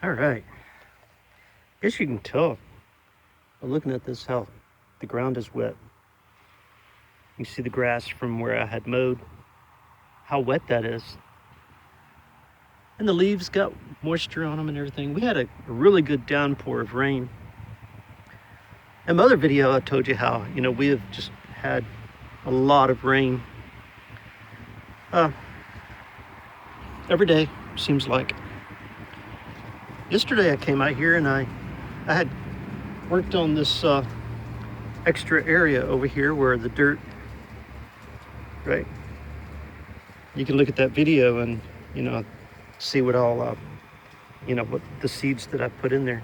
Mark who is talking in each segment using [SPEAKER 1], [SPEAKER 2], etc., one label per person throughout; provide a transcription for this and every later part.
[SPEAKER 1] All right. Guess you can tell by looking at this how the ground is wet. You see the grass from where I had mowed, how wet that is. And the leaves got moisture on them and everything. We had a really good downpour of rain. In my other video, I told you how, we have just had a lot of rain. Every day, seems like. Yesterday I came out here and I had worked on this extra area over here where the dirt, right? You can look at that video and, see what all, what the seeds that I put in there.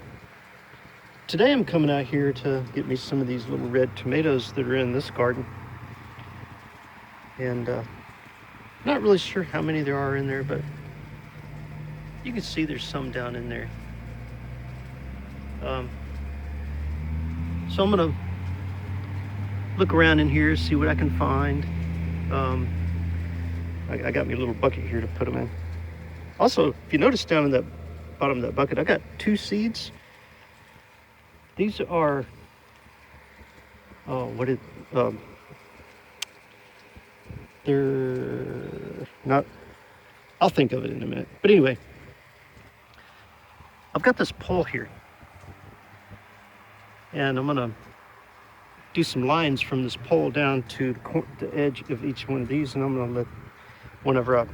[SPEAKER 1] Today I'm coming out here to get me some of these little red tomatoes that are in this garden. And not really sure how many there are in there, but you can see there's some down in there. So I'm gonna look around in here, see what I can find. I got me a little bucket here to put them in. Also, if you notice down in that bottom of that bucket, I got 2 seeds. These are, they're not, I'll think of it in a minute. But anyway, I've got this pole here. And I'm gonna do some lines from this pole down to the edge of each one of these, and I'm gonna let, whenever I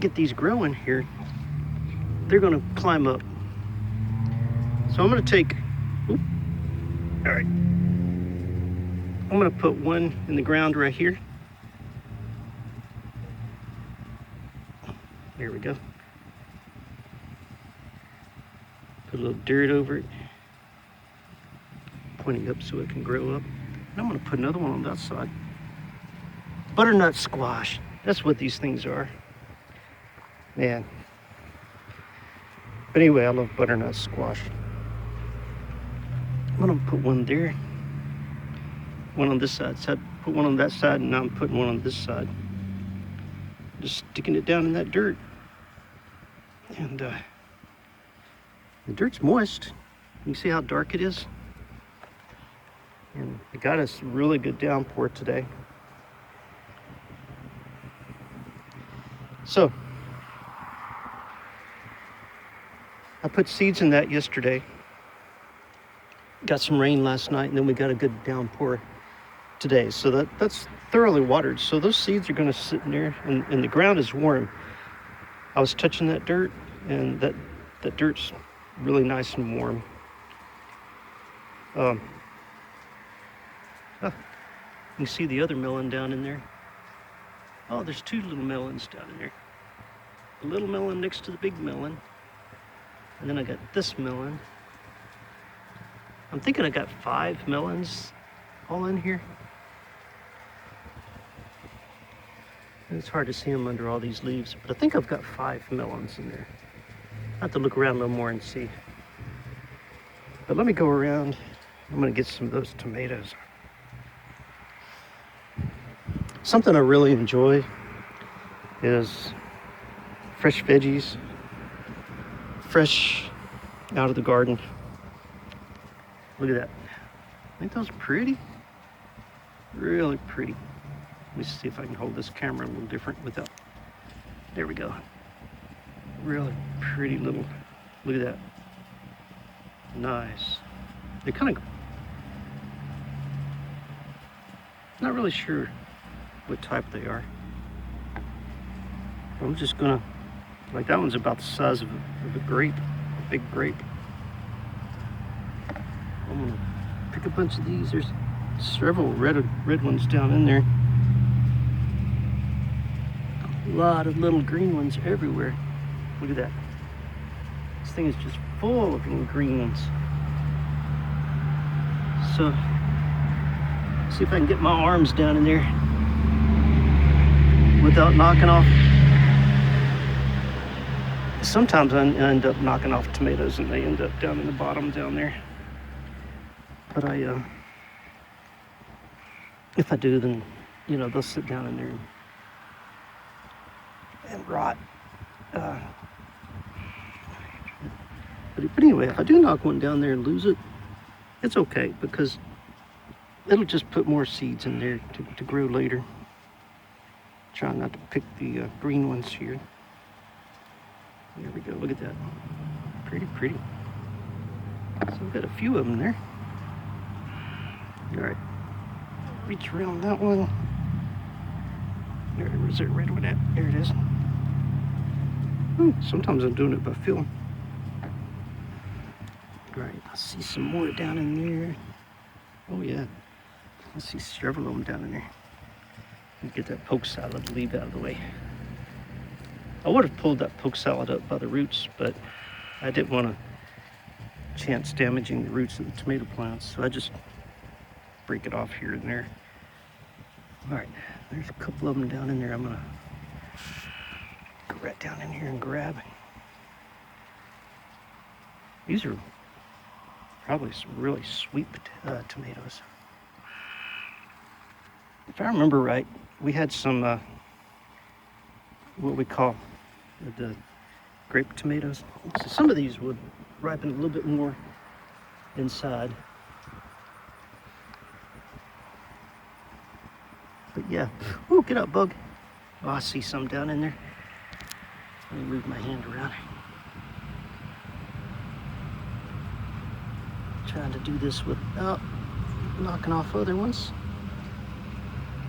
[SPEAKER 1] get these growing here, they're gonna climb up. So I'm gonna take, all right, I'm gonna put one in the ground right here. There we go. Put a little dirt over it, pointing up so it can grow up. And I'm gonna put another one on that side. Butternut squash, that's what these things are. Man. But anyway, I love butternut squash. I'm gonna put one there, one on this side. So I put one on that side, and now I'm putting one on this side. Just sticking it down in that dirt. And the dirt's moist. You see how dark it is? And it got us a really good downpour today. So, I put seeds in that yesterday. Got some rain last night, and then we got a good downpour today. So that's thoroughly watered. So those seeds are gonna sit in there, and the ground is warm. I was touching that dirt, and that dirt's really nice and warm. You see the other melon down in there? Oh, there's 2 little melons down in there. The little melon next to the big melon. And then I got this melon. I'm thinking I got 5 melons all in here. And it's hard to see them under all these leaves, but I think I've got 5 melons in there. I have to look around a little more and see. But let me go around. I'm gonna get some of those tomatoes. Something I really enjoy is fresh veggies, fresh out of the garden. Look at that. Ain't those pretty? Really pretty. Let me see if I can hold this camera a little different without, there we go. Really pretty little, look at that. Nice. They're kind of, not really sure what type they are. I'm just gonna, like that one's about the size of a grape, a big grape. I'm gonna pick a bunch of these. There's several red ones down in there. A lot of little green ones everywhere. Look at that. This thing is just full of little green ones. So, see if I can get my arms down in there without knocking off. Sometimes I end up knocking off tomatoes and they end up down in the bottom down there. But if I do, then, they'll sit down in there and rot. But anyway, if I do knock one down there and lose it, it's okay because it'll just put more seeds in there to grow later. Trying not to pick the green ones here. There we go, look at that. Pretty, pretty. So we've got a few of them there. All right, reach around that one. Where's that red one at? There it is. Sometimes I'm doing it by feeling. All right, I see some more down in there. Oh yeah, I see several of them down in there. Get that poke salad leaf out of the way. I would have pulled that poke salad up by the roots, but I didn't want to chance damaging the roots of the tomato plants, so I just break it off here and there. All right, there's a couple of them down in there. I'm gonna go right down in here and grab. These are probably some really sweet tomatoes. If I remember right, we had some what we call the grape tomatoes. So some of these would ripen a little bit more inside. But yeah, ooh, get up, bug. Oh, I see some down in there. Let me move my hand around. Trying to do this without knocking off other ones.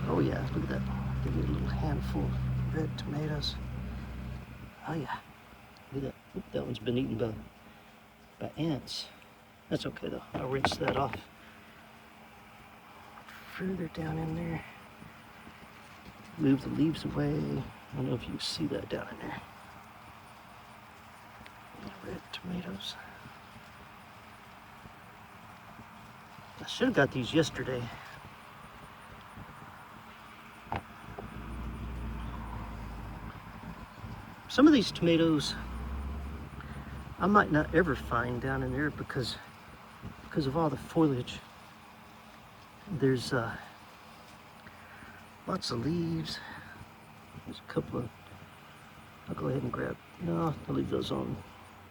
[SPEAKER 1] Oh yeah, look at that. Give me a little handful of red tomatoes. Oh yeah, look at that. Oop, that one's been eaten by ants. That's okay though, I'll rinse that off. Further down in there. Move the leaves away. I don't know if you can see that down in there. Red tomatoes. I should have got these yesterday. Some of these tomatoes I might not ever find down in there because of all the foliage. There's lots of leaves. There's a couple of, I'll go ahead and grab, no, I'll leave those on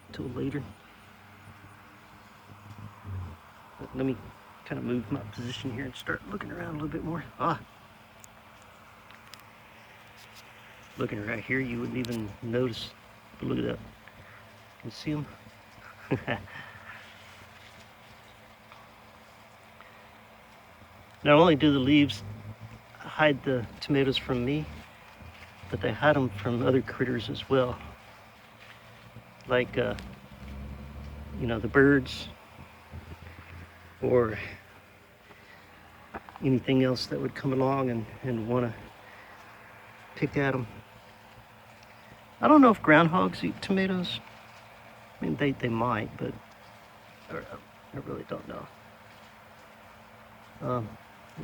[SPEAKER 1] until later. But let me kind of move my position here and start looking around a little bit more. Looking right here, you wouldn't even notice. But look at that. You can see them? Not only do the leaves hide the tomatoes from me, but they hide them from other critters as well. Like, you know, the birds or anything else that would come along and want to pick at them. I don't know if groundhogs eat tomatoes. I mean, they might, but I really don't know.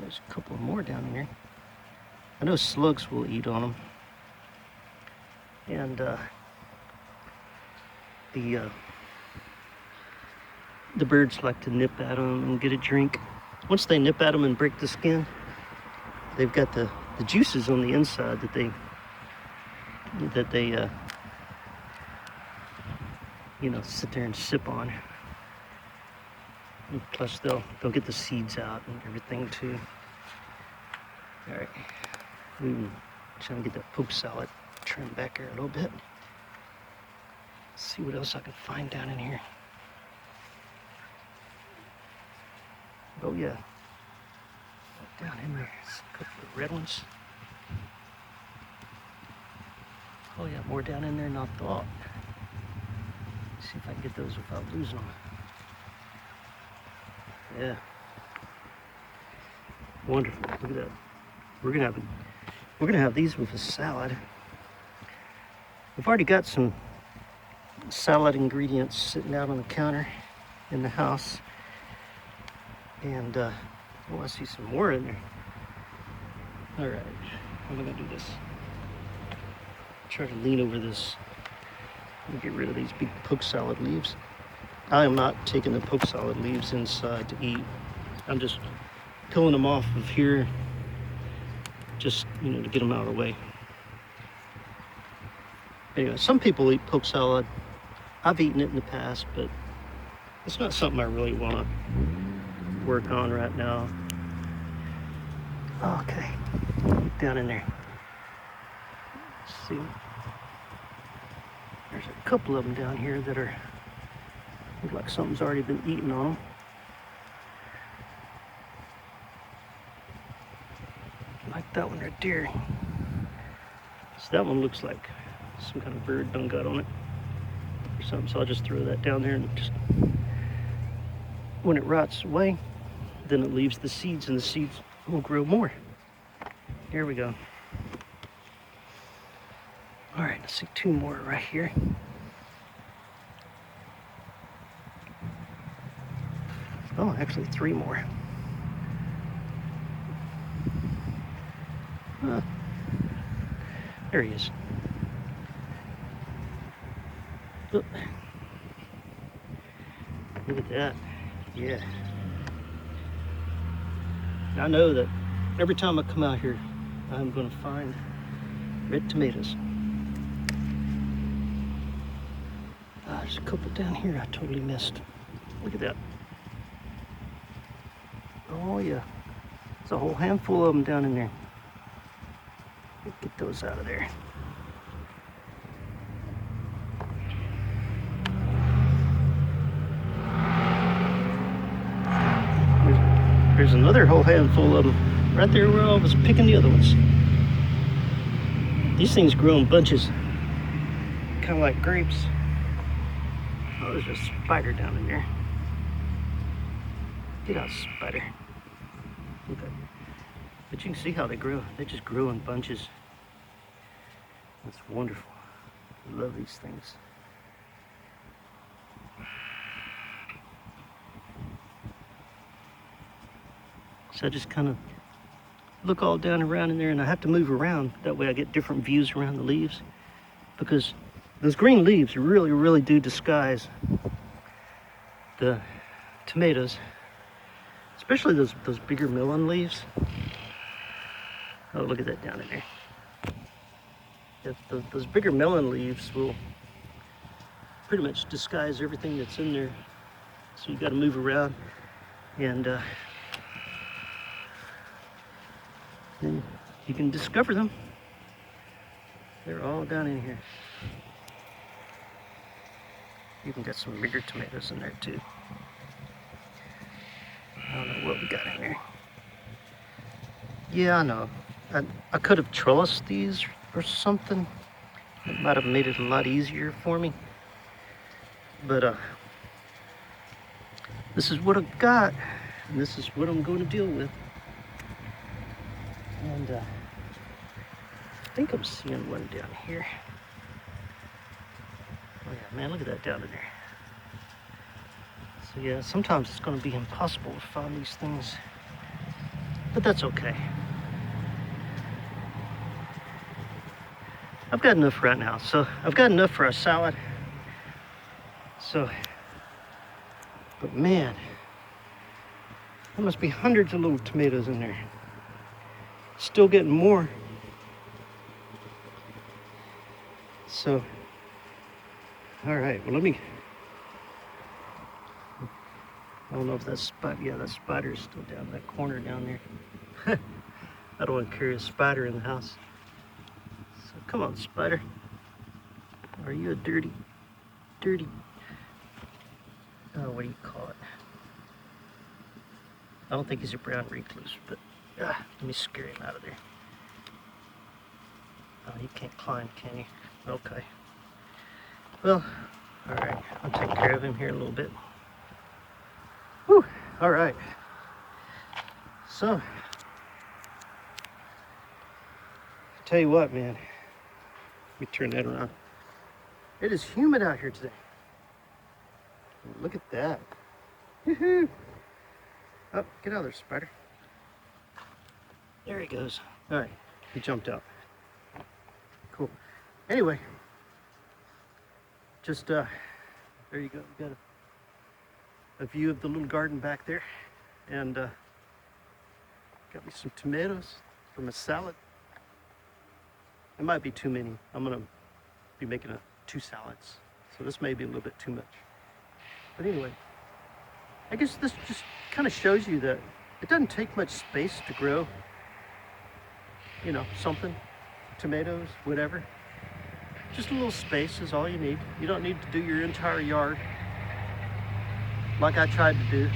[SPEAKER 1] There's a couple more down here. I know slugs will eat on them. And the birds like to nip at them and get a drink. Once they nip at them and break the skin, they've got the juices on the inside that they you know, sit there and sip on. And plus they'll get the seeds out and everything too. All right, trying to get that poke salad trimmed back here a little bit. Let's see what else I can find down in here. Oh yeah, down in there, a couple of red ones. Oh yeah, more down in there than I thought. See if I can get those without losing them. Yeah. Wonderful. Look at that. We're gonna have these with a salad. We've already got some salad ingredients sitting out on the counter in the house. And oh, I see some more in there. All right, how am I gonna do this? Try to lean over this and get rid of these big poke salad leaves. I am not taking the poke salad leaves inside to eat. I'm just peeling them off of here, just, you know, to get them out of the way. Anyway, some people eat poke salad. I've eaten it in the past, but It's not something I really want to work on right now. Okay, down in there. Let's see. There's a couple of them down here that are look like something's already been eaten on them. Like that one right there. So that one looks like some kind of bird done got on it or something. So I'll just throw that down there, and just when it rots away, then it leaves the seeds, and the seeds will grow more. Here we go. All right, let's see, 2 more right here. Oh, actually 3 more. There he is. Oh. Look at that. Yeah. I know that every time I come out here, I'm going to find red tomatoes. There's a couple down here I totally missed. Look at that. Oh yeah, there's a whole handful of them down in there. Get those out of there. There's another whole handful of them right there where I was picking the other ones. These things grow in bunches, kind of like grapes. Oh, there's a spider down in there. Get out, spider. Okay. But you can see how they grow. They just grow in bunches. That's wonderful. I love these things. So I just kind of look all down around in there, and I have to move around. That way I get different views around the leaves, because those green leaves really, really do disguise the tomatoes, especially those bigger melon leaves. Oh, look at that down in there. Those bigger melon leaves will pretty much disguise everything that's in there. So you got to move around, and then you can discover them. They're all down in here. You can get some bigger tomatoes in there too. I don't know what we got in there. Yeah, I know. I could have trellised these or something. It might have made it a lot easier for me. But this is what I've got, and this is what I'm going to deal with. And I think I'm seeing one down here. Oh yeah, man, look at that down in there. So yeah, sometimes it's going to be impossible to find these things, but that's okay. I've got enough right now, so I've got enough for a salad. So, but man, there must be hundreds of little tomatoes in there. Still getting more. So, all right, well, I don't know if that that spider's still down that corner down there. I don't want to carry a spider in the house. So come on, spider. Are you a dirty, what do you call it? I don't think he's a brown recluse, but let me scare him out of there. Oh, he can't climb, can you? Okay. Well, all right, I'll take care of him here in a little bit. Whew, all right. So, tell you what, man. Let me turn that around. It is humid out here today. Look at that. Woohoo! Oh, get out of there, spider. There he goes. All right, he jumped out. Cool. Anyway, just there you go. You got a view of the little garden back there, and got me some tomatoes for my salad. It might be too many. I'm gonna be making 2 salads, so this may be a little bit too much. But anyway, I guess this just kind of shows you that it doesn't take much space to grow, you know, something, tomatoes, whatever. Just a little space is all you need. You don't need to do your entire yard like I tried to do.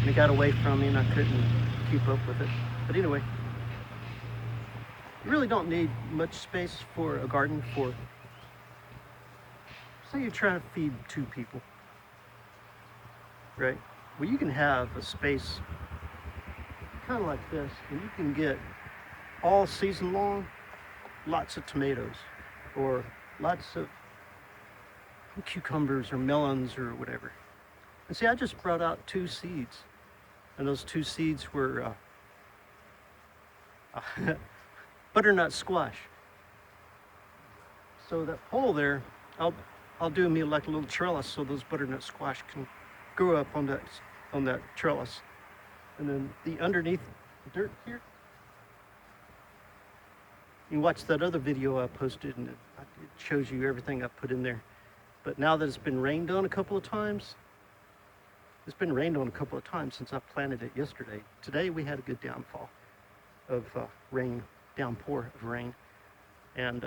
[SPEAKER 1] And it got away from me and I couldn't keep up with it. But anyway, you really don't need much space for a garden for, say you're trying to feed 2 people, right? Well, you can have a space kind of like this, and you can get all season long lots of tomatoes or lots of cucumbers or melons or whatever. And see, I just brought out 2 seeds, and those 2 seeds were butternut squash. So that hole there, I'll do me like a little trellis so those butternut squash can grow up on that trellis. And then the underneath dirt here, you can watch that other video I posted and it shows you everything I put in there. But now that it's been rained on a couple of times, it's been rained on a couple of times since I planted it yesterday. Today we had a good downfall of rain, downpour of rain. And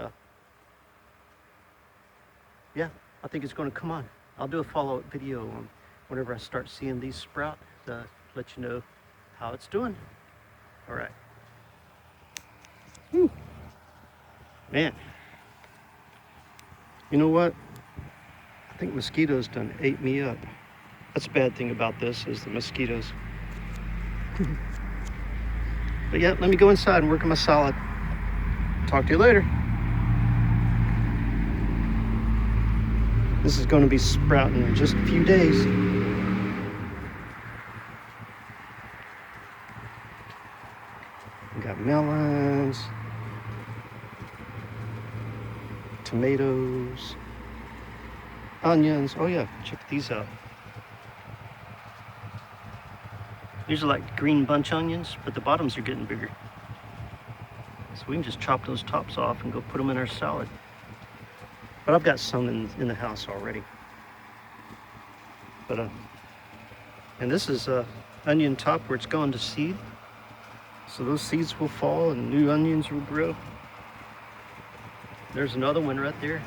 [SPEAKER 1] yeah, I think it's going to come on. I'll do a follow-up video on whenever I start seeing these sprout to let you know how it's doing. All right. Whew. Man, you know what? I think mosquitoes done ate me up. That's a bad thing about this is the mosquitoes. But yeah, let me go inside and work on my salad. Talk to you later. This is going to be sprouting in just a few days. We got melons, tomatoes, onions. Oh yeah, check these out. These are like green bunch onions, but the bottoms are getting bigger. So we can just chop those tops off and go put them in our salad. But I've got some in the house already. But and this is onion top where it's gone to seed. So those seeds will fall and new onions will grow. There's another one right there.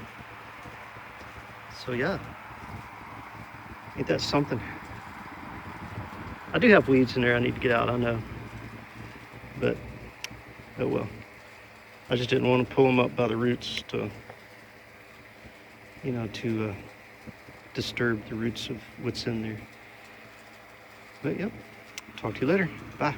[SPEAKER 1] So yeah, ain't that something? I do have weeds in there I need to get out, I know. But, oh well. I just didn't want to pull them up by the roots to, you know, to disturb the roots of what's in there. But yep, talk to you later. Bye.